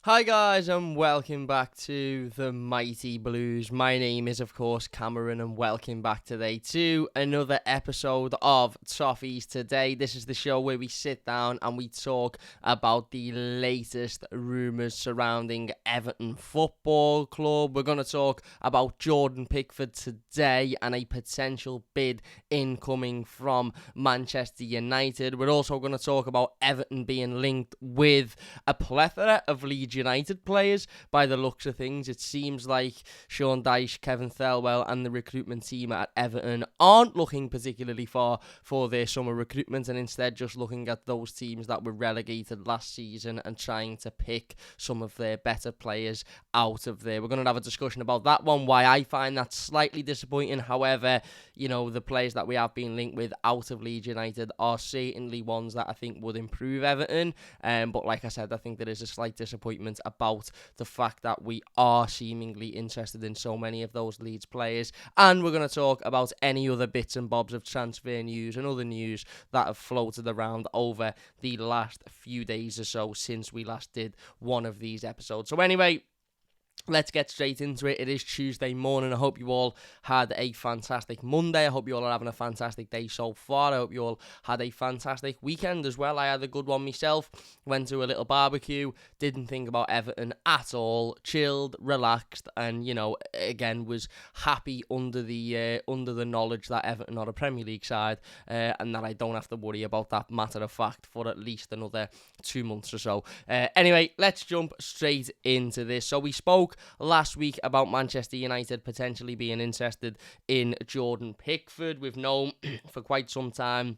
Hi guys and welcome back to the Mighty Blues. My name is of course Cameron and welcome back today to another episode of Toffees Today. This is the show where we sit down and we talk about the latest rumours surrounding Everton Football Club. We're going to talk about Jordan Pickford today and a potential bid incoming from Manchester United. We're also going to talk about Everton being linked with a plethora of Leeds United players. By the looks of things, it seems like Sean Dyche, Kevin Thelwell and the recruitment team at Everton aren't looking particularly far for their summer recruitment and instead just looking at those teams that were relegated last season and trying to pick some of their better players out of there. We're going to have a discussion about that one, why I find that slightly disappointing. However, the players that we have been linked with out of Leeds United are certainly ones that I think would improve Everton. But like I said, I think there is a slight disappointment about the fact that we are seemingly interested in so many of those Leeds players. And we're going to talk about any other bits and bobs of transfer news and other news that have floated around over the last few days or so since we last did one of these episodes. So anyway, let's get straight into it. It is Tuesday morning. I hope you all had a fantastic Monday. I hope you all are having a fantastic day so far. I hope you all had a fantastic weekend as well. I had a good one myself. Went to a little barbecue. Didn't think about Everton at all. Chilled, relaxed, and again was happy under the knowledge that Everton are a Premier League side and that I don't have to worry about that matter of fact for at least another 2 months or so. Anyway, let's jump straight into this. So we spoke last week about Manchester United potentially being interested in Jordan Pickford. We've known for quite some time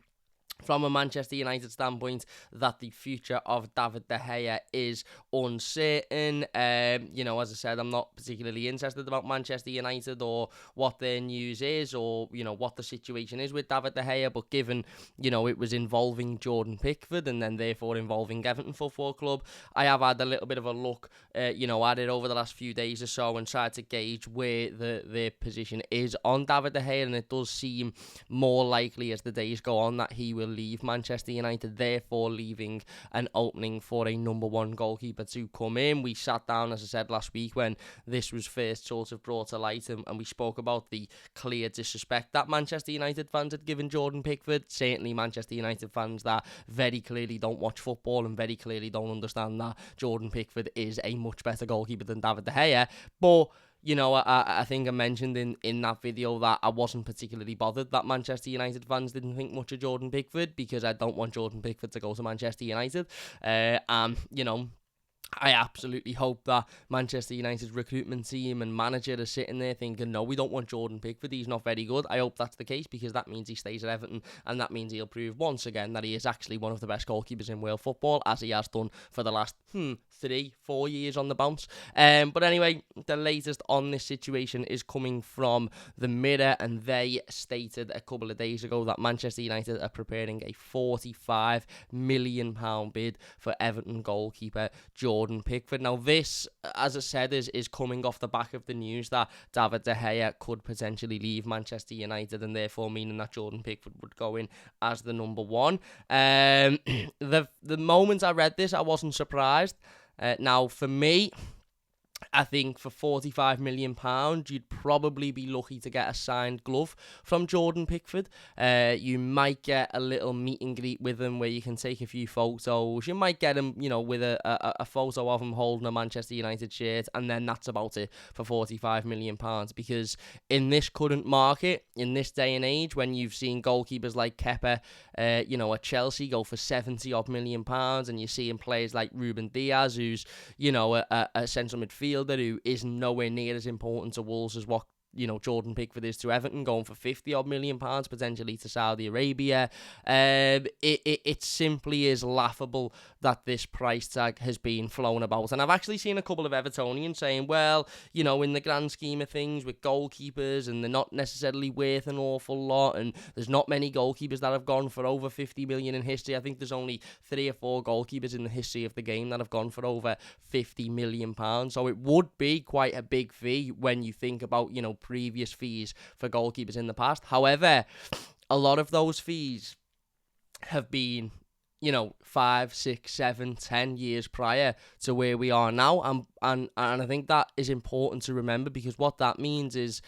from a Manchester United standpoint that the future of David De Gea is uncertain. As I said, I'm not particularly interested about Manchester United or what their news is or, what the situation is with David De Gea. But given, it was involving Jordan Pickford and then therefore involving Everton Football Club, I have had a little bit of a look, at it over the last few days or so and tried to gauge where their position is on David De Gea. And it does seem more likely as the days go on that he will leave Manchester United, therefore leaving an opening for a number one goalkeeper to come in. We sat down, as I said last week, when this was first sort of brought to light, and we spoke about the clear disrespect that Manchester United fans had given Jordan Pickford. Certainly Manchester United fans that very clearly don't watch football and very clearly don't understand that Jordan Pickford is a much better goalkeeper than David De Gea. But I think I mentioned in that video that I wasn't particularly bothered that Manchester United fans didn't think much of Jordan Pickford because I don't want Jordan Pickford to go to Manchester United. I absolutely hope that Manchester United's recruitment team and manager are sitting there thinking, no, we don't want Jordan Pickford, he's not very good. I hope that's the case because that means he stays at Everton and that means he'll prove once again that he is actually one of the best goalkeepers in world football, as he has done for the last 3-4 years on the bounce. But anyway, the latest on this situation is coming from the Mirror, and they stated a couple of days ago that Manchester United are preparing a £45 million bid for Everton goalkeeper Jordan Pickford. Now this, as I said, is coming off the back of the news that David De Gea could potentially leave Manchester United and therefore meaning that Jordan Pickford would go in as the number one. The moment I read this, I wasn't surprised. Now for me, I think for £45 million, you'd probably be lucky to get a signed glove from Jordan Pickford. You might get a little meet and greet with him where you can take a few photos. You might get him, with a photo of him holding a Manchester United shirt, and then that's about it for £45 million. Because in this current market, in this day and age, when you've seen goalkeepers like Kepa, at Chelsea go for £70 million, and you're seeing players like Ruben Diaz, who's, a central midfielder who is nowhere near as important to Wolves as what Jordan Pickford is to Everton, going for £50 million potentially to Saudi Arabia. It simply is laughable that this price tag has been flown about. And I've actually seen a couple of Evertonians saying, well, in the grand scheme of things with goalkeepers, and they're not necessarily worth an awful lot, and there's not many goalkeepers that have gone for over 50 million in history. I think there's only 3 or 4 goalkeepers in the history of the game that have gone for over £50 million. So it would be quite a big fee when you think about, previous fees for goalkeepers in the past. However, a lot of those fees have been 5, 6, 7, 10 years prior to where we are now. And I think that is important to remember, because what that means is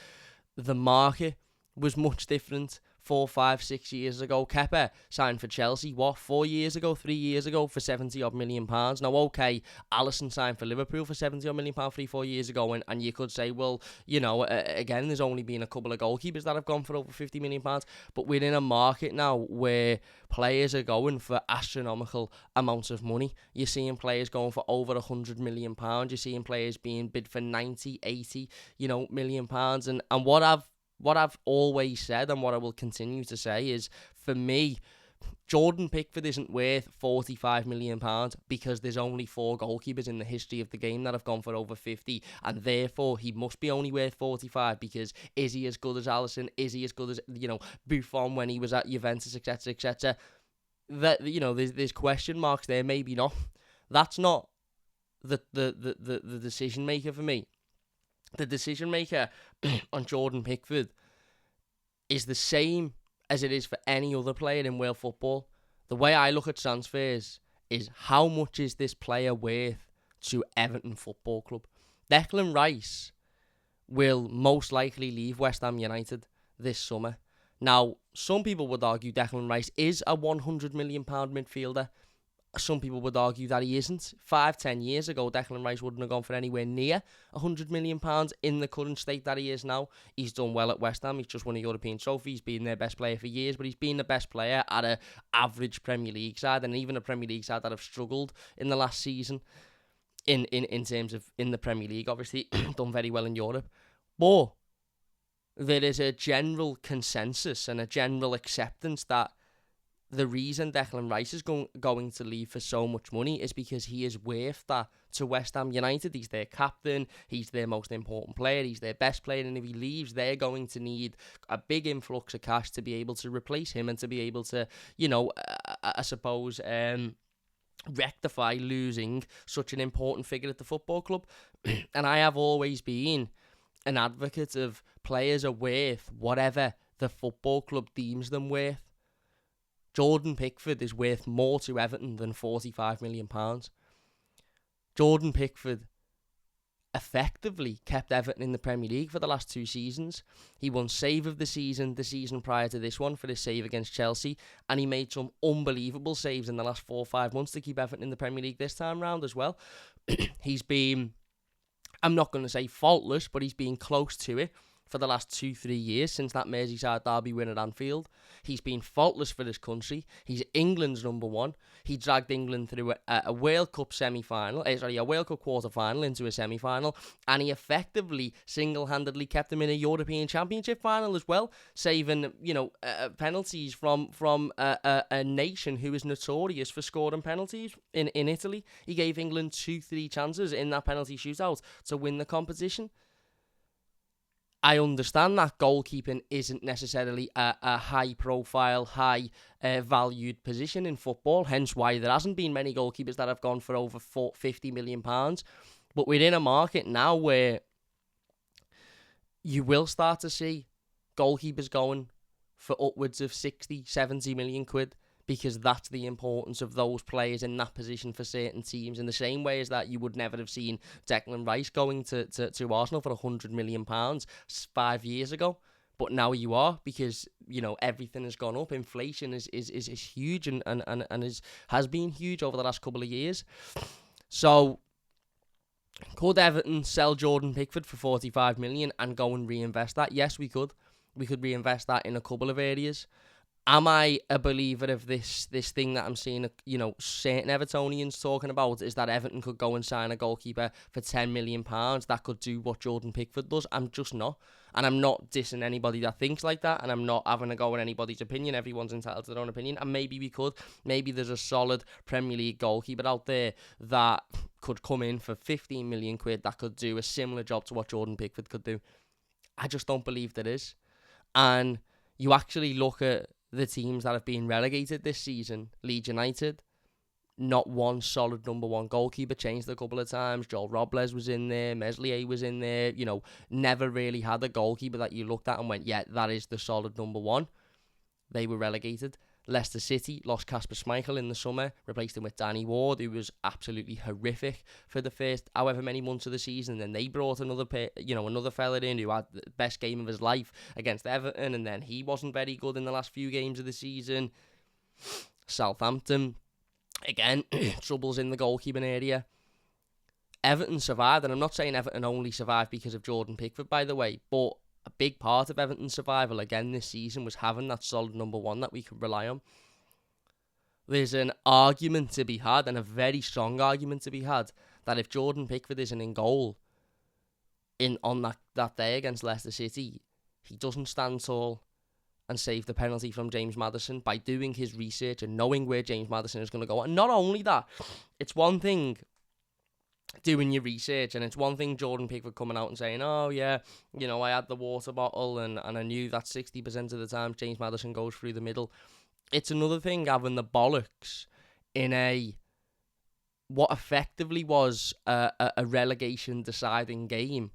the market was much different 4, 5, 6 years ago. Kepa signed for Chelsea, 4 years ago, 3 years ago, for 70 odd million pounds. Now, okay, Alisson signed for Liverpool for 70 odd million pounds 3, 4 years ago, and you could say, well, again, there's only been a couple of goalkeepers that have gone for over 50 million pounds, but we're in a market now where players are going for astronomical amounts of money. You're seeing players going for over 100 million pounds. You're seeing players being bid for 90, 80, million pounds. And what I've always said, and what I will continue to say, is, for me, Jordan Pickford isn't worth £45 million because there's only 4 goalkeepers in the history of the game that have gone for over 50, and therefore he must be only worth 45, because is he as good as Alisson? Is he as good as, Buffon when he was at Juventus, etc., etc.? That, there's question marks there, maybe not. That's not the decision maker for me. The decision maker on Jordan Pickford is the same as it is for any other player in world football. The way I look at transfers is, how much is this player worth to Everton Football Club? Declan Rice will most likely leave West Ham United this summer. Now, some people would argue Declan Rice is a £100 million midfielder. Some people would argue that he isn't. 5-10 years ago, Declan Rice wouldn't have gone for anywhere near £100 million in the current state that he is now. He's done well at West Ham. He's just won a European trophy. He's been their best player for years, but he's been the best player at an average Premier League side, and even a Premier League side that have struggled in the last season in terms of in the Premier League. Obviously, done very well in Europe. But there is a general consensus and a general acceptance that the reason Declan Rice is going to leave for so much money is because he is worth that to West Ham United. He's their captain. He's their most important player. He's their best player. And if he leaves, they're going to need a big influx of cash to be able to replace him and to be able to, I suppose, rectify losing such an important figure at the football club. And I have always been an advocate of players are worth whatever the football club deems them worth. Jordan Pickford is worth more to Everton than £45 million. Jordan Pickford effectively kept Everton in the Premier League for the last 2 seasons. He won save of the season prior to this one for his save against Chelsea, and he made some unbelievable saves in the last 4 or 5 months to keep Everton in the Premier League this time round as well. He's been, I'm not going to say faultless, but he's been close to it for the last 2-3 years since that Merseyside derby win at Anfield. He's been faultless for his country. He's England's number one. He dragged England through a World Cup a World Cup quarter-final into a semi-final, and he effectively single-handedly kept them in a European Championship final as well, saving penalties from a nation who is notorious for scoring penalties in Italy. He gave England 2-3 chances in that penalty shootout to win the competition. I understand that goalkeeping isn't necessarily a high-profile, high-valued position in football, hence why there hasn't been many goalkeepers that have gone for over £50 million. But we're in a market now where you will start to see goalkeepers going for upwards of 60, 70 million quid, because that's the importance of those players in that position for certain teams, in the same way as that you would never have seen Declan Rice going to Arsenal for £100 million 5 years ago. But now you are, because, everything has gone up. Inflation is huge and has been huge over the last couple of years. So, could Everton sell Jordan Pickford for £45 million and go and reinvest that? Yes, we could. We could reinvest that in a couple of areas. Am I a believer of this thing that I'm seeing, certain Evertonians talking about, is that Everton could go and sign a goalkeeper for £10 million that could do what Jordan Pickford does? I'm just not. And I'm not dissing anybody that thinks like that, and I'm not having a go at anybody's opinion. Everyone's entitled to their own opinion, and maybe we could. Maybe there's a solid Premier League goalkeeper out there that could come in for 15 million quid that could do a similar job to what Jordan Pickford could do. I just don't believe there is. And you actually look at the teams that have been relegated this season. Leeds United, not one solid number one goalkeeper, changed a couple of times. Joel Robles was in there, Meslier was in there, never really had a goalkeeper that you looked at and went, yeah, that is the solid number one. They were relegated. Leicester City lost Kasper Schmeichel in the summer, replaced him with Danny Ward, who was absolutely horrific for the first however many months of the season. And then they brought another fella in who had the best game of his life against Everton, and then he wasn't very good in the last few games of the season. Southampton, again, troubles in the goalkeeping area. Everton survived, and I'm not saying Everton only survived because of Jordan Pickford, by the way, but a big part of Everton's survival again this season was having that solid number one that we could rely on. There's an argument to be had, and a very strong argument to be had, that if Jordan Pickford isn't in goal on that day against Leicester City, he doesn't stand tall and save the penalty from James Maddison by doing his research and knowing where James Maddison is going to go. And not only that, it's one thing doing your research, and it's one thing Jordan Pickford coming out and saying, oh yeah, I had the water bottle and I knew that 60% of the time James Maddison goes through the middle. It's another thing having the bollocks in what effectively was a relegation deciding game,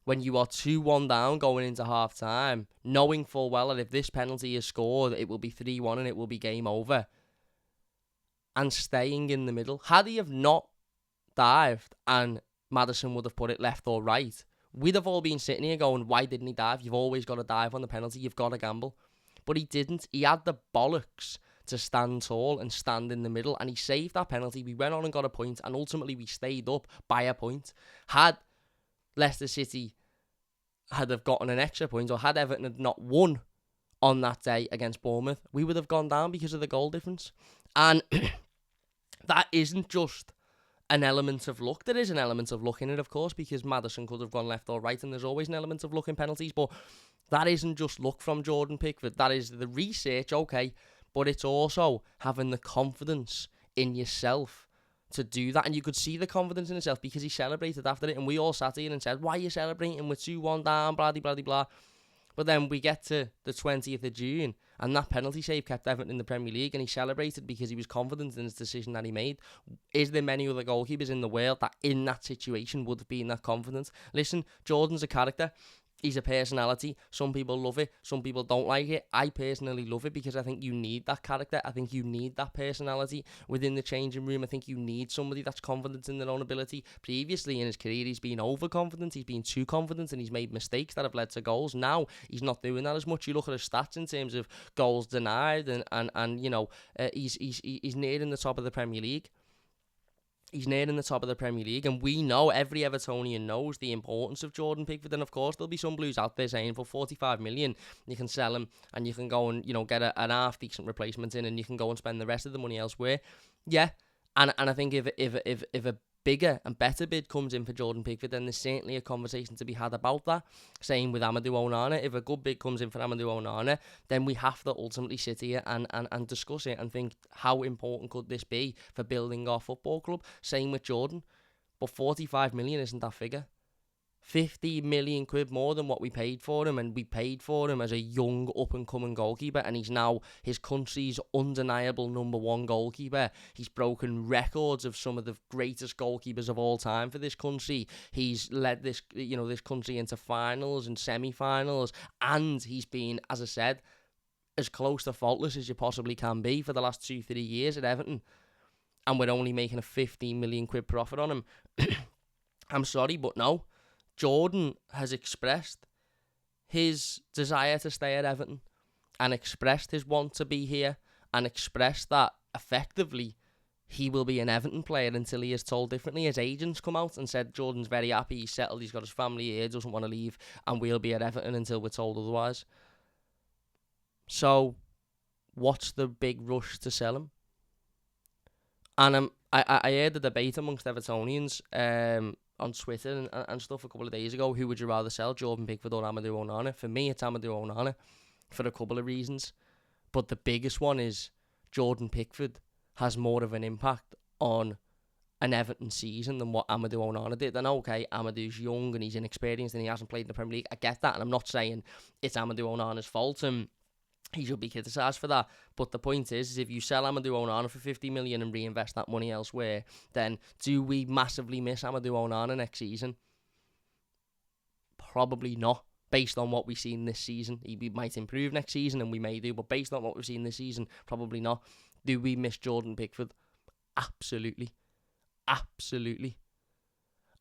when you are 2-1 down going into half time, knowing full well that if this penalty is scored it will be 3-1 and it will be game over, and staying in the middle. Had he have not dived and Maddison would have put it left or right, we'd have all been sitting here going, why didn't he dive? You've always got to dive on the penalty, you've got to gamble. But he didn't. He had the bollocks to stand tall and stand in the middle, and he saved that penalty. We went on and got a point, and ultimately we stayed up by a point. Had Leicester City had have gotten an extra point, or had Everton had not won on that day against Bournemouth, we would have gone down because of the goal difference. And that isn't just an element of luck. There is an element of luck in it, of course, because Maddison could have gone left or right, and there's always an element of luck in penalties, but that isn't just luck from Jordan Pickford. That is the research, okay, but it's also having the confidence in yourself to do that. And you could see the confidence in himself because he celebrated after it, and we all sat here and said, why are you celebrating? We're 2-1 down, blah, blah, blah, blah. But then we get to the 20th of June, and that penalty save kept Everton in the Premier League, and he celebrated because he was confident in his decision that he made. Is there many other goalkeepers in the world that in that situation would have been that confident? Listen, Jordan's a character. He's a personality. Some people love it. Some people don't like it. I personally love it because I think you need that character. I think you need that personality within the changing room. I think you need somebody that's confident in their own ability. Previously in his career, he's been overconfident. He's been too confident, and he's made mistakes that have led to goals. Now, he's not doing that as much. You look at his stats in terms of goals denied, and he's nearing the top of the Premier League. He's nearing the top of the Premier League, and we know, every Evertonian knows the importance of Jordan Pickford. And of course, there'll be some Blues out there saying for 45 million, you can sell him and you can go and get an half decent replacement in, and you can go and spend the rest of the money elsewhere. Yeah, and I think if a bigger and better bid comes in for Jordan Pickford, then there's certainly a conversation to be had about that. Same with Amadou Onana. If a good bid comes in for Amadou Onana, then we have to ultimately sit here and discuss it and think, how important could this be for building our football club? Same with Jordan. But 45 million isn't that figure. 50 million quid more than what we paid for him, and we paid for him as a young up-and-coming goalkeeper, and he's now his country's undeniable number one goalkeeper. He's broken records of some of the greatest goalkeepers of all time for this country. He's led this country into finals and semi-finals, and he's been, as I said, as close to faultless as you possibly can be for the last 2-3 years at Everton, and we're only making a 15 million quid profit on him. I'm sorry, but no. Jordan has expressed his desire to stay at Everton, and expressed his want to be here, and expressed that effectively he will be an Everton player until he is told differently. His agents come out and said Jordan's very happy, he's settled, he's got his family here, doesn't want to leave, and we'll be at Everton until we're told otherwise. So, what's the big rush to sell him? And I heard the debate amongst Evertonians on Twitter and stuff a couple of days ago. Who would you rather sell, Jordan Pickford or Amadou Onana? For me, it's Amadou Onana for a couple of reasons. But the biggest one is Jordan Pickford has more of an impact on an Everton season than what Amadou Onana did. And okay, Amadou's young and he's inexperienced and he hasn't played in the Premier League. I get that, and I'm not saying it's Amadou Onana's fault and he should be criticised for that. But the point is if you sell Amadou Onana for 50 million and reinvest that money elsewhere, then do we massively miss Amadou Onana next season? Probably not. based on what we've seen this season. We might improve next season, and we may do, but based on what we've seen this season, probably not. Do we miss Jordan Pickford? Absolutely. Absolutely.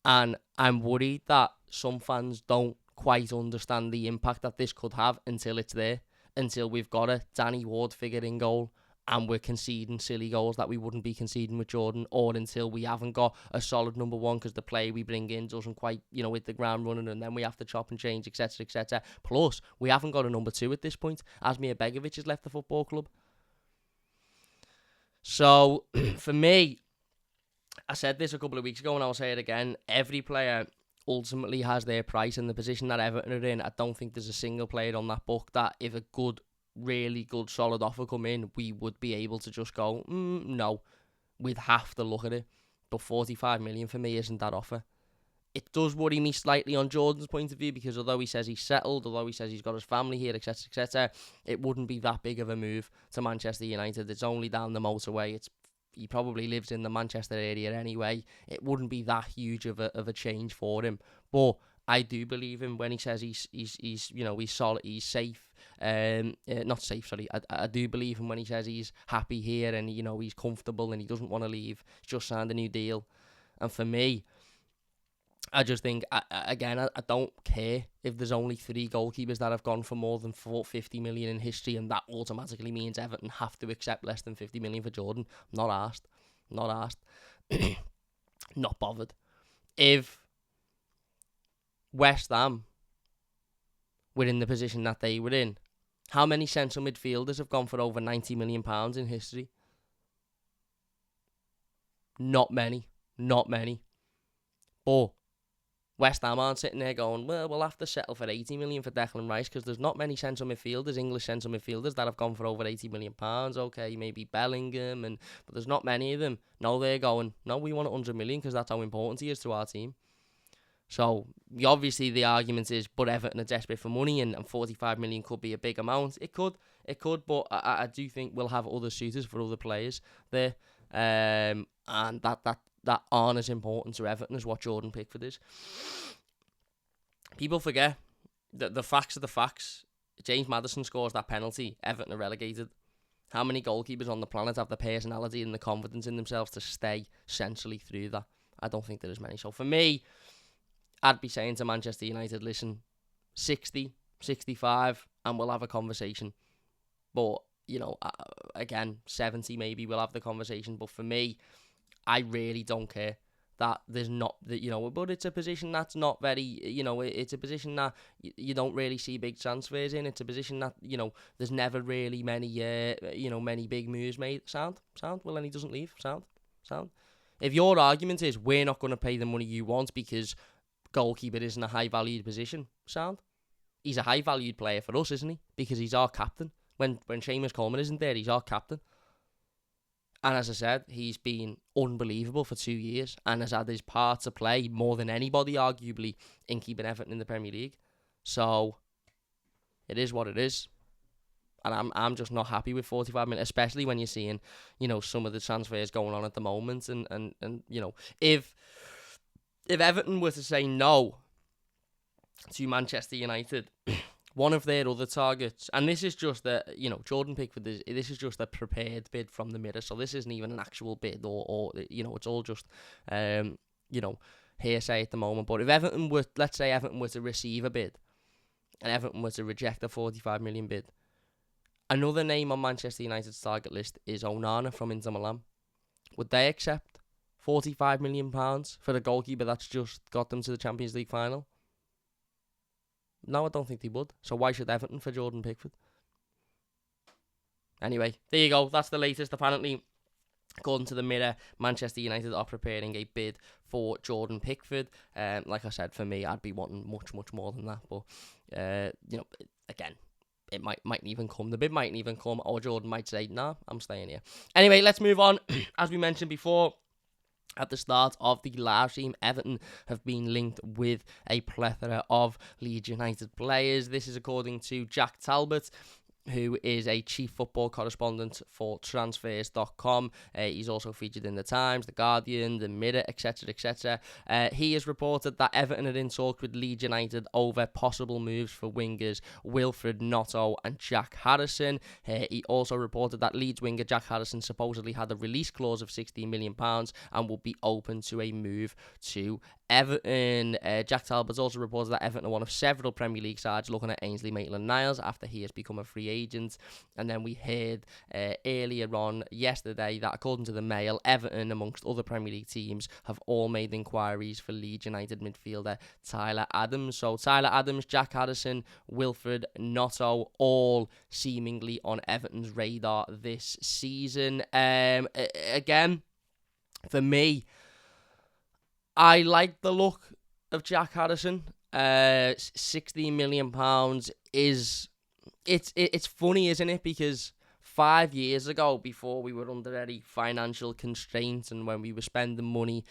And I'm worried that some fans don't quite understand the impact that this could have until it's there, until we've got a Danny Ward figure in goal and we're conceding silly goals that we wouldn't be conceding with Jordan, or until we haven't got a solid number one because the player we bring in doesn't quite, hit the ground running, and then we have to chop and change, etc., etc. Plus, we haven't got a number two at this point. Asmir Begovic has left the football club. So, for me, I said this a couple of weeks ago and I'll say it again, every player ultimately has their price, in the position that Everton are in. I don't think there's a single player on that book that if a really good solid offer come in, we would be able to just go, no. We'd have to look at it. But 45 million for me isn't that offer. It does worry me slightly on Jordan's point of view, because although he says he's settled, although he says he's got his family here, etc., etc., it wouldn't be that big of a move to Manchester United. It's only down the motorway. He probably lives in the Manchester area anyway. It wouldn't be that huge of a change for him. But I do believe him when he says he's solid, he's safe. Not safe, sorry. I do believe him when he says he's happy here and he's comfortable and he doesn't want to leave. He's just signed a new deal. And for me, I just think, I don't care if there's only 3 goalkeepers that have gone for more than 50 million in history, and that automatically means Everton have to accept less than 50 million for Jordan. I'm not asked. Not bothered. If West Ham were in the position that they were in, how many central midfielders have gone for over £90 million in history? Not many. But West Ham aren't sitting there going, well, we'll have to settle for 80 million for Declan Rice, because there's not many central midfielders, English central midfielders, that have gone for over 80 million pounds. Okay, maybe Bellingham, but there's not many of them. No, they're going, no, we want 100 million because that's how important he is to our team. So obviously the argument is, but Everton are desperate for money, and 45 million could be a big amount. It could, but I do think we'll have other suitors for other players there, and that aren't as important to Everton as what Jordan Pickford is. People forget that the facts are the facts. James Maddison scores that penalty, Everton are relegated. How many goalkeepers on the planet have the personality and the confidence in themselves to stay centrally through that? I don't think there is many. So for me, I'd be saying to Manchester United, listen, 60, 65, and we'll have a conversation. But, again, 70 maybe we'll have the conversation. But for me, I really don't care that there's not, but it's a position that's not very, it's a position that you don't really see big transfers in. It's a position that, there's never really many, many big moves made. Sound? Well, then he doesn't leave. Sound? If your argument is we're not going to pay the money you want because goalkeeper isn't a high valued position, sound? He's a high valued player for us, isn't he? Because he's our captain. When Seamus Coleman isn't there, he's our captain. And as I said, he's been unbelievable for 2 years and has had his part to play more than anybody, arguably, in keeping Everton in the Premier League. So, it is what it is. And I'm just not happy with 45 million, especially when you're seeing, some of the transfers going on at the moment. And if Everton were to say no to Manchester United, one of their other targets, and this is just Jordan Pickford, this is just a prepared bid from the Mirror, so this isn't even an actual bid, or it's all just, hearsay at the moment. But if let's say Everton were to receive a bid, and Everton were to reject a 45 million bid, another name on Manchester United's target list is Onana from Inter Milan. Would they accept £45 million for the goalkeeper that's just got them to the Champions League final? No, I don't think they would. So why should Everton for Jordan Pickford? Anyway, there you go. That's the latest. Apparently, according to the Mirror, Manchester United are preparing a bid for Jordan Pickford. Like I said, for me, I'd be wanting much, much more than that. But, again, it mightn't even come. The bid mightn't even come. Or Jordan might say, nah, I'm staying here. Anyway, let's move on. As we mentioned before, at the start of the live stream, Everton have been linked with a plethora of Leeds United players. This is according to Jack Talbot. who is a chief football correspondent for transfers.com. He's also featured in The Times, The Guardian, The Mirror, etc, etc. He has reported that Everton are in talks with Leeds United over possible moves for wingers Wilfred Gnonto and Jack Harrison. He also reported that Leeds winger Jack Harrison supposedly had a release clause of £16 million and would be open to a move to Everton. Jack Talbot's also reported that Everton are one of several Premier League sides looking at Ainsley Maitland-Niles after he has become a free agent. And then we heard earlier on yesterday that according to the Mail, Everton, amongst other Premier League teams, have all made inquiries for Leeds United midfielder Tyler Adams. So Tyler Adams, Jack Harrison, Wilfred Gnonto, all seemingly on Everton's radar this season. Again, for me, I like the look of Jack Harrison. £16 million is... It's funny, isn't it? Because 5 years ago, before we were under any financial constraints and when we were spending money,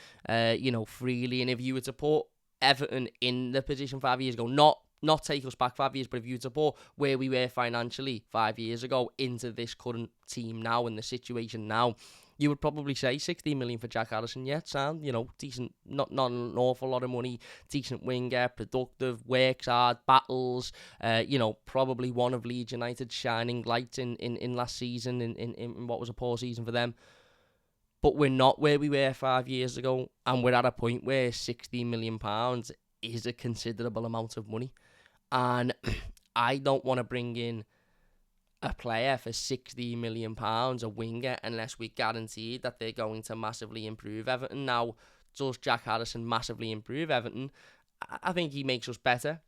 freely, and if you were to put Everton in the position 5 years ago, not take us back 5 years, but if you were to put where we were financially 5 years ago into this current team now and the situation now, you would probably say 16 million for Jack Harrison. Yeah, sound, decent, not an awful lot of money, decent winger, productive, works hard, battles, probably one of Leeds United's shining lights in last season, in what was a poor season for them. But we're not where we were 5 years ago, and we're at a point where £16 million is a considerable amount of money. And I don't want to bring in a player for £60 million, a winger, unless we guarantee that they're going to massively improve Everton. Now, does Jack Harrison massively improve Everton? I think he makes us better.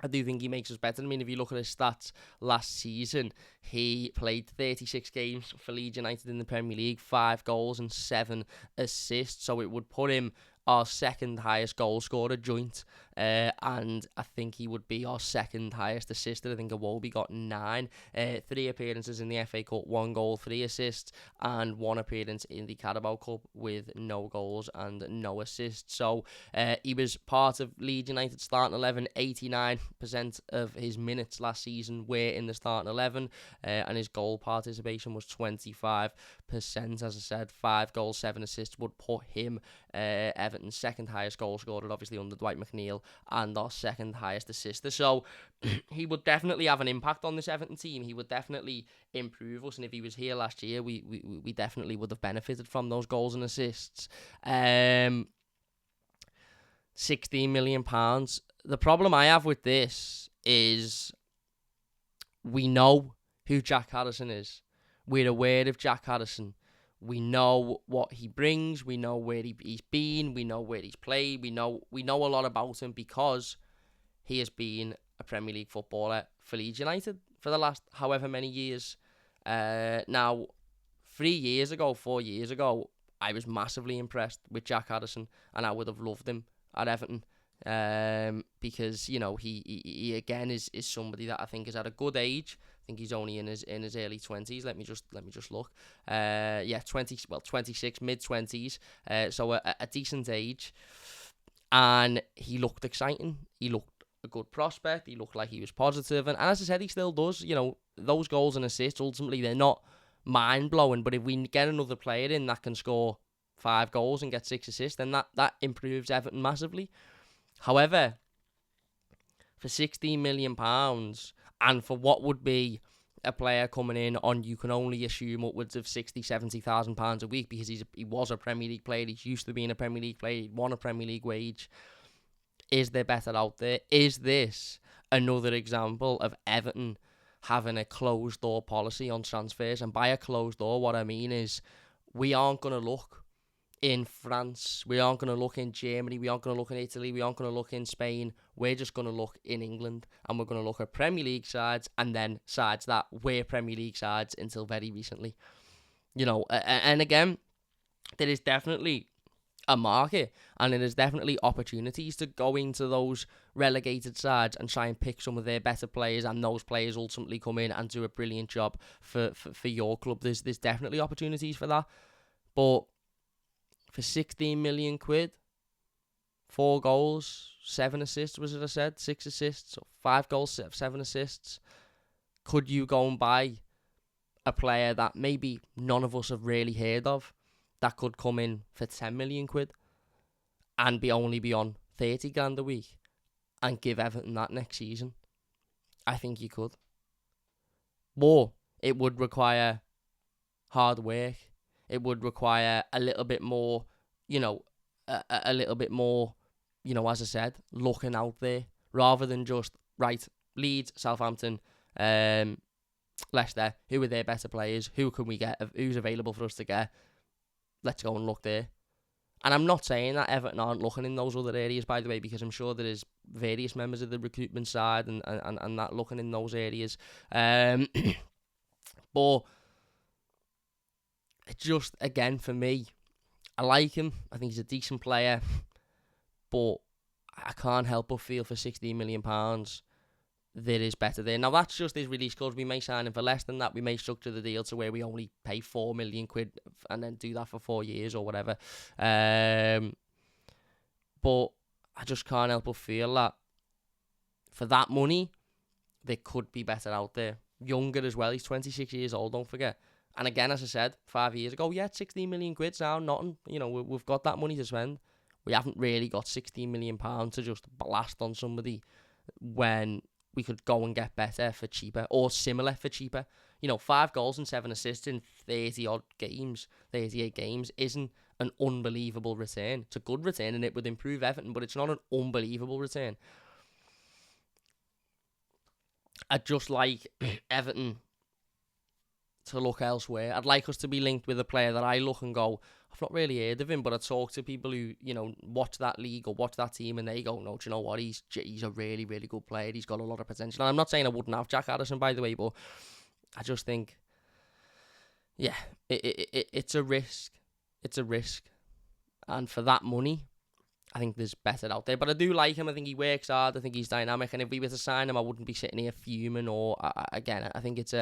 I do think he makes us better. I mean, if you look at his stats last season, he played 36 games for Leeds United in the Premier League, 5 goals and 7 assists. So it would put him our second highest goal scorer joint, and I think he would be our second highest assister. I think Iwobi got 9, 3 appearances in the FA Cup, 1 goal, 3 assists, and 1 appearance in the Carabao Cup with no goals and no assists. So he was part of Leeds United's starting 11. 89% of his minutes last season were in the starting 11, and his goal participation was 25%. As I said, 5 goals, 7 assists would put him Everton's second highest goal scorer, obviously under Dwight McNeil, and our second highest assister. So he would definitely have an impact on this Everton team. He would definitely improve us, and if he was here last year, we definitely would have benefited from those goals and assists. £16 million. The problem I have with this is we know who Jack Harrison is. We're aware of Jack Harrison. We know what he brings. We know where he's been. We know where he's played. We know a lot about him because he has been a Premier League footballer for Leeds United for the last however many years. Now, 4 years ago, I was massively impressed with Jack Harrison, and I would have loved him at Everton. Because he again is somebody that I think is at a good age. I think he's only in his early 20s. Let me just look. 26, mid 20s. So a decent age, and he looked exciting. He looked a good prospect. He looked like he was positive, and as I said, he still does. Those goals and assists ultimately they're not mind blowing, but if we get another player in that can score 5 goals and get 6 assists, then that improves Everton massively. However, for £16 million and for what would be a player coming in on, you can only assume, upwards of £60,000-70,000 a week, because he was a Premier League player, he's used to being a Premier League player, he won a Premier League wage. Is there better out there? Is this another example of Everton having a closed door policy on transfers? And by a closed door, what I mean is we aren't going to look in France, we aren't going to look in Germany, we aren't going to look in Italy, we aren't going to look in Spain. We're just going to look in England, and we're going to look at Premier League sides, and then sides that were Premier League sides until very recently. And again, there is definitely a market, and there is definitely opportunities to go into those relegated sides and try and pick some of their better players, and those players ultimately come in and do a brilliant job for your club. There's definitely opportunities for that, but for £16 million, 4 goals, 7 assists, was it I said? 6 assists, 5 goals, 7 assists. Could you go and buy a player that maybe none of us have really heard of that could come in for 10 million quid and only be on 30 grand a week and give Everton that next season? I think you could. But it would require hard work. It would require a little bit more, a little bit more, as I said, looking out there rather than just, right, Leeds, Southampton, Leicester, who are their better players? Who can we get? Who's available for us to get? Let's go and look there. And I'm not saying that Everton aren't looking in those other areas, by the way, because I'm sure there is various members of the recruitment side and that looking in those areas. But it's just, again, for me, I like him. I think he's a decent player. But I can't help but feel for £16 million, there is better there. Now, that's just his release clause. We may sign him for less than that. We may structure the deal to where we only pay £4 million and then do that for 4 years or whatever. But I just can't help but feel that for that money, there could be better out there. Younger as well. He's 26 years old, don't forget. And again, as I said, 5 years ago, 16 million quid now, nothing. We've got that money to spend. We haven't really got £16 million to just blast on somebody when we could go and get better for cheaper or similar for cheaper. 5 goals and 7 assists in 38 games isn't an unbelievable return. It's a good return and it would improve Everton, but it's not an unbelievable return. I'd just like Everton to look elsewhere. I'd like us to be linked with a player that I look and go, I've not really heard of him, but I talk to people who, watch that league or watch that team and they go, no, do you know what? He's a really, really good player. He's got a lot of potential. And I'm not saying I wouldn't have Jack Addison, by the way, but I just think, it's a risk. It's a risk. And for that money, I think there's better out there. But I do like him. I think he works hard. I think he's dynamic. And if we were to sign him, I wouldn't be sitting here fuming or, again, I think it's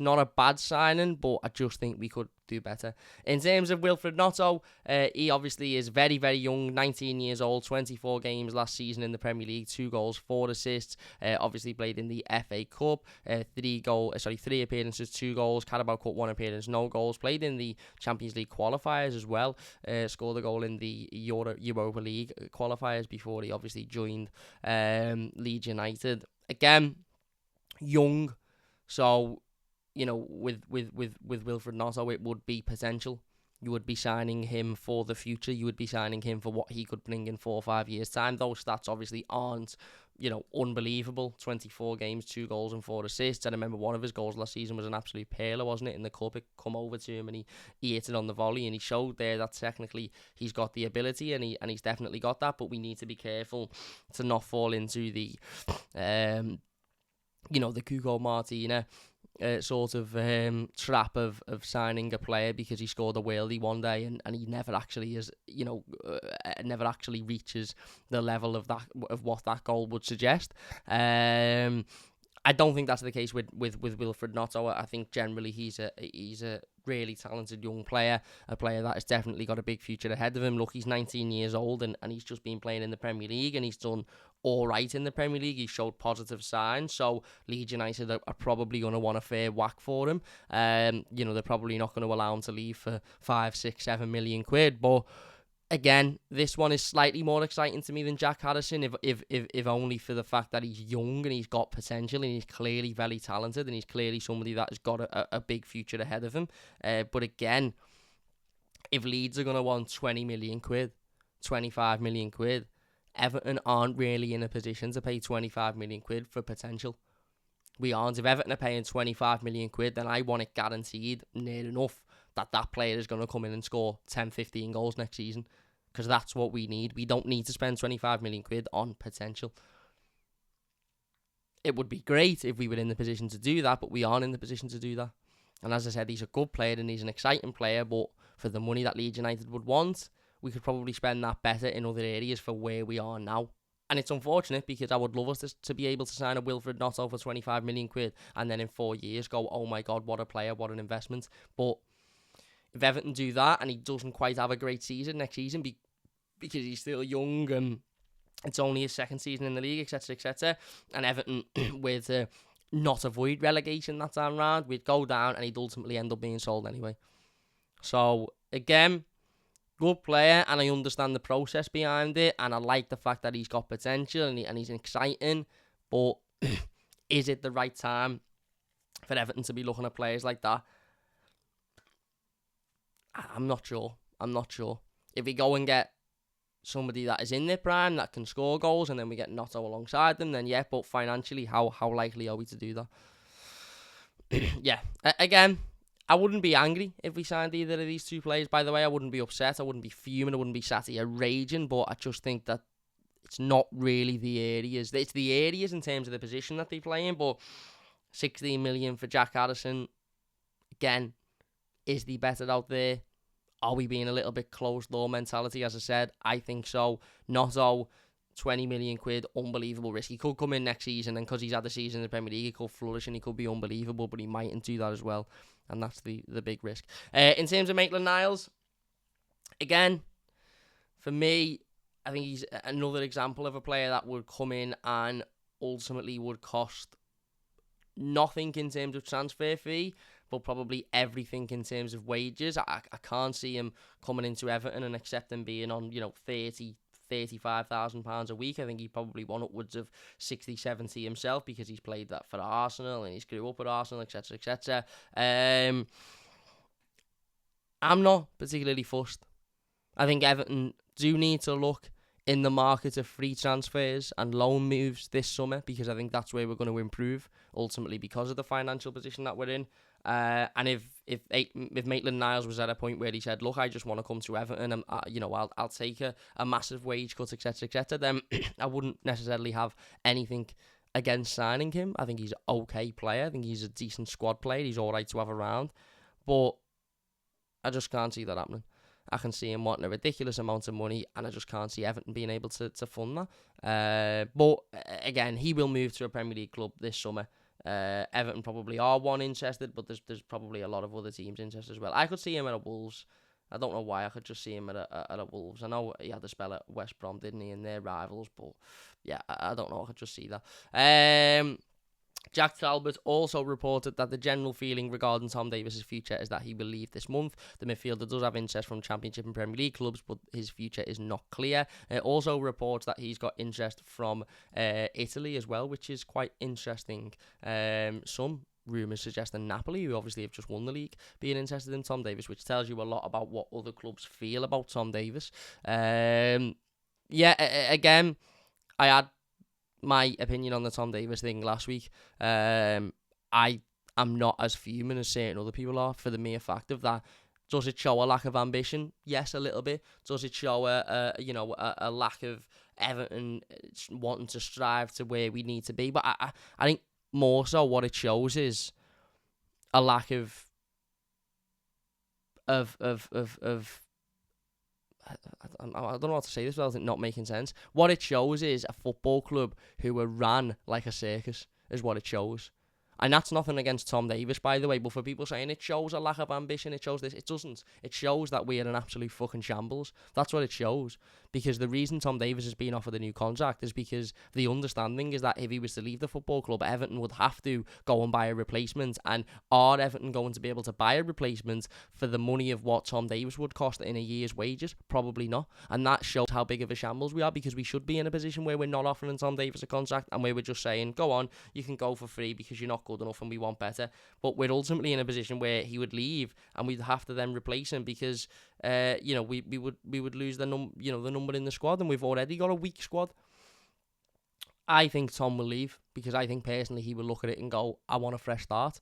not a bad signing, but I just think we could do better. In terms of Wilfred Gnonto, he obviously is very, very young, 19 years old, 24 games last season in the Premier League, 2 goals, 4 assists. Obviously played in the FA Cup, 3 appearances, 2 goals, Carabao Cup 1 appearance, no goals. Played in the Champions League qualifiers as well. Scored a goal in the Europa League qualifiers before he obviously joined Leeds United. Again, young, so with Wilfred Gnonto, it would be potential. You would be signing him for the future. You would be signing him for what he could bring in 4 or 5 years' time. Those stats obviously aren't, unbelievable. 24 games, 2 goals and 4 assists. I remember one of his goals last season was an absolute peeler, wasn't it? In the cup, it come over to him and he hit it on the volley, and he showed there that technically he's got the ability and he's definitely got that. But we need to be careful to not fall into the, the Cuco Martina sort of trap of signing a player because he scored a worldie one day and he never actually is, never actually reaches the level of what that goal would suggest. I don't think that's the case with Wilfred Gnonto. I think generally he's a really talented young player, a player that has definitely got a big future ahead of him. Look, he's 19 years old and he's just been playing in the Premier League and he's done all right in the Premier League. He showed positive signs, so Leeds United are probably going to want a fair whack for him. They're probably not going to allow him to leave for 5, 6, 7 million quid, but again, this one is slightly more exciting to me than Jack Addison, if only for the fact that he's young and he's got potential and he's clearly very talented and he's clearly somebody that has got a big future ahead of him. But again, if Leeds are going to want 20 million quid, 25 million quid, Everton aren't really in a position to pay 25 million quid for potential. We aren't. If Everton are paying 25 million quid, then I want it guaranteed near enough that player is going to come in and score 10, 15 goals next season, because that's what we need. We don't need to spend 25 million quid on potential. It would be great if we were in the position to do that, but we aren't in the position to do that. And as I said, he's a good player and he's an exciting player, but for the money that Leeds United would want, we could probably spend that better in other areas for where we are now. And it's unfortunate because I would love us to be able to sign a Wilfred Gnonto for 25 million quid and then in 4 years go, oh my God, what a player, what an investment. But if Everton do that and he doesn't quite have a great season next season because he's still young and It's only his second season in the league, etc., etc. And Everton, with not avoid relegation that time round, we'd go down and he'd ultimately end up being sold anyway. So, again, good player, and I understand the process behind it, and I like the fact that he's got potential and he's exciting, but is it the right time for Everton to be looking at players like that? I'm not sure. If we go and get somebody that is in their prime that can score goals, and then we get Notto alongside them, then yeah, but financially, how likely are we to do that? Yeah, again, I wouldn't be angry if we signed either of these two players, by the way. I wouldn't be upset, I wouldn't be fuming, I wouldn't be sat here raging, but I just think that it's not really the areas. It's the areas in terms of the position that they play in, but 16 million for Jack Harrison, again, is the better out there? Are we being a little bit closed door mentality? As I said, I think so. Notto, 20 million quid, unbelievable risk. He could come in next season, and because he's had the season in the Premier League, he could flourish and he could be unbelievable, but he mightn't do that as well, and that's the big risk. In terms of Maitland-Niles, again, for me, I think he's another example of a player that would come in and ultimately would cost nothing in terms of transfer fee, but probably everything in terms of wages. I can't see him coming into Everton and accepting being on, £35,000 a week. I think he probably won upwards of 60, 70 himself, because he's played that for Arsenal and he's grew up at Arsenal, etc., etc. I'm not particularly fussed. I think Everton do need to look in the market of free transfers and loan moves this summer, because I think that's where we're going to improve, ultimately because of the financial position that we're in. And if Maitland-Niles was at a point where he said, look, I just want to come to Everton, and I'll take a massive wage cut, etc., etc., then I wouldn't necessarily have anything against signing him. I think he's an okay player. I think he's a decent squad player. He's all right to have around. But I just can't see that happening. I can see him wanting a ridiculous amount of money, and I just can't see Everton being able to fund that. But again, he will move to a Premier League club this summer. Everton probably are one interested, but there's probably a lot of other teams interested as well. I could see him at a Wolves. I don't know why. I could just see him at a Wolves. I know he had a spell at West Brom, didn't he, and they're rivals, but yeah, I don't know. I could just see that. Jack Talbot also reported that the general feeling regarding Tom Davies' future is that he will leave this month. The midfielder does have interest from Championship and Premier League clubs, but his future is not clear. It also reports that he's got interest from Italy as well, which is quite interesting. Some rumours suggesting Napoli, who obviously have just won the league, being interested in Tom Davies, which tells you a lot about what other clubs feel about Tom Davies. Again, I had my opinion on the Tom Davies thing last week. I am not as fuming as certain other people are, for the mere fact of that. Does it show a lack of ambition? Yes, a little bit. Does it show a lack of Everton wanting to strive to where we need to be? But I think more so what it shows is a lack of I don't know how to say this without it not making sense. What it shows is a football club who are ran like a circus, is what it shows. And that's nothing against Tom Davies, by the way, but for people saying it shows a lack of ambition, it shows this, it doesn't. It shows that we are an absolute fucking shambles. That's what it shows. Because the reason Tom Davies has been offered a new contract is because the understanding is that if he was to leave the football club, Everton would have to go and buy a replacement. And are Everton going to be able to buy a replacement for the money of what Tom Davies would cost in a year's wages? Probably not. And that shows how big of a shambles we are, because we should be in a position where we're not offering Tom Davies a contract and where we're just saying, go on, you can go for free because you're not good enough and we want better. But we're ultimately in a position where he would leave and we'd have to then replace him, because we would lose the number in the squad, and we've already got a weak squad. I think Tom will leave, because I think personally he will look at it and go, I want a fresh start.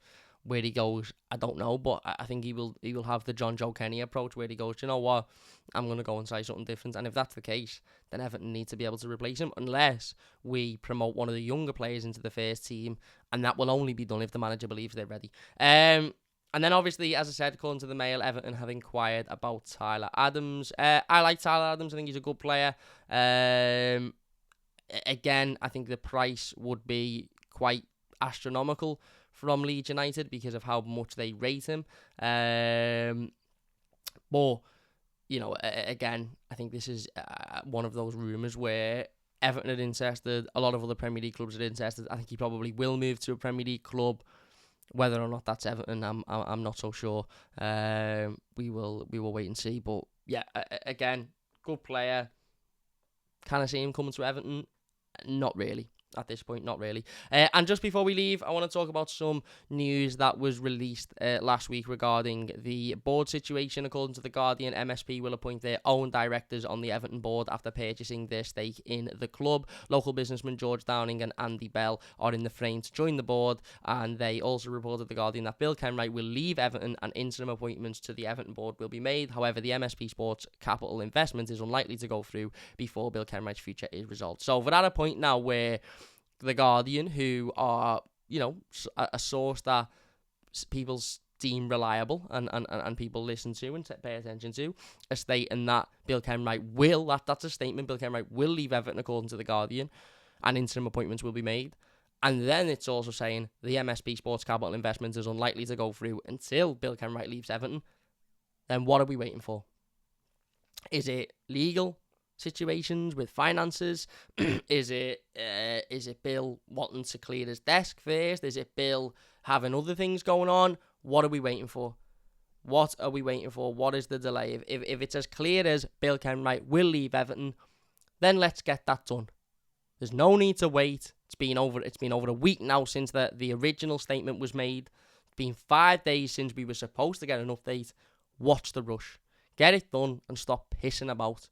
Where he goes, I don't know, but I think he will have the John Joe Kenny approach, where he goes, you know what, I'm going to go and try something different. And if that's the case, then Everton need to be able to replace him, unless we promote one of the younger players into the first team, and that will only be done if the manager believes they're ready. And then obviously, as I said, according to the Mail, Everton have inquired about Tyler Adams. I like Tyler Adams. I think he's a good player. Again, I think the price would be quite astronomical from Leeds United because of how much they rate him. But, again, I think this is one of those rumours where Everton are interested. A lot of other Premier League clubs are interested. I think he probably will move to a Premier League club. Whether or not that's Everton, I'm not so sure. We will wait and see. But yeah, again, good player. Can I see him coming to Everton? Not really. At this point, not really. And just before we leave, I want to talk about some news that was released last week regarding the board situation. According to The Guardian, MSP will appoint their own directors on the Everton board after purchasing their stake in the club. Local businessmen George Downing and Andy Bell are in the frame to join the board, and they also reported to The Guardian that Bill Kenwright will leave Everton and interim appointments to the Everton board will be made. However, the MSP Sports capital investment is unlikely to go through before Bill Kenwright's future is resolved. So we're at a point now where The Guardian, who are, a source that people deem reliable and people listen to and pay attention to, are stating that Bill Kenwright will, that's a statement, Bill Kenwright will leave Everton according to The Guardian, and interim appointments will be made. And then it's also saying the MSP Sports Capital investment is unlikely to go through until Bill Kenwright leaves Everton. Then what are we waiting for? Is it legal situations with finances? Is it Bill wanting to clear his desk first? Is it Bill having other things going on? What are we waiting for? What are we waiting for? What is the delay? If it's as clear as Bill Kenwright will leave Everton, then let's get that done. There's no need to wait. It's been over a week now since the original statement was made. It's been 5 days since we were supposed to get an update. What's the rush? Get it done and stop pissing about.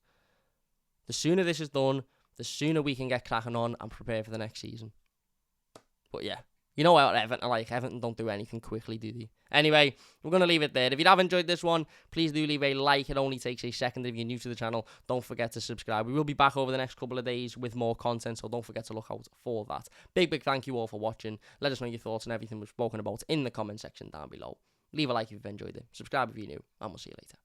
The sooner this is done, the sooner we can get cracking on and prepare for the next season. But yeah, you know what Everton are like. Everton don't do anything quickly, do they? Anyway, we're going to leave it there. If you have enjoyed this one, please do leave a like. It only takes a second. If you're new to the channel, don't forget to subscribe. We will be back over the next couple of days with more content, so don't forget to look out for that. Big thank you all for watching. Let us know your thoughts on everything we've spoken about in the comment section down below. Leave a like if you've enjoyed it. Subscribe if you're new, and we'll see you later.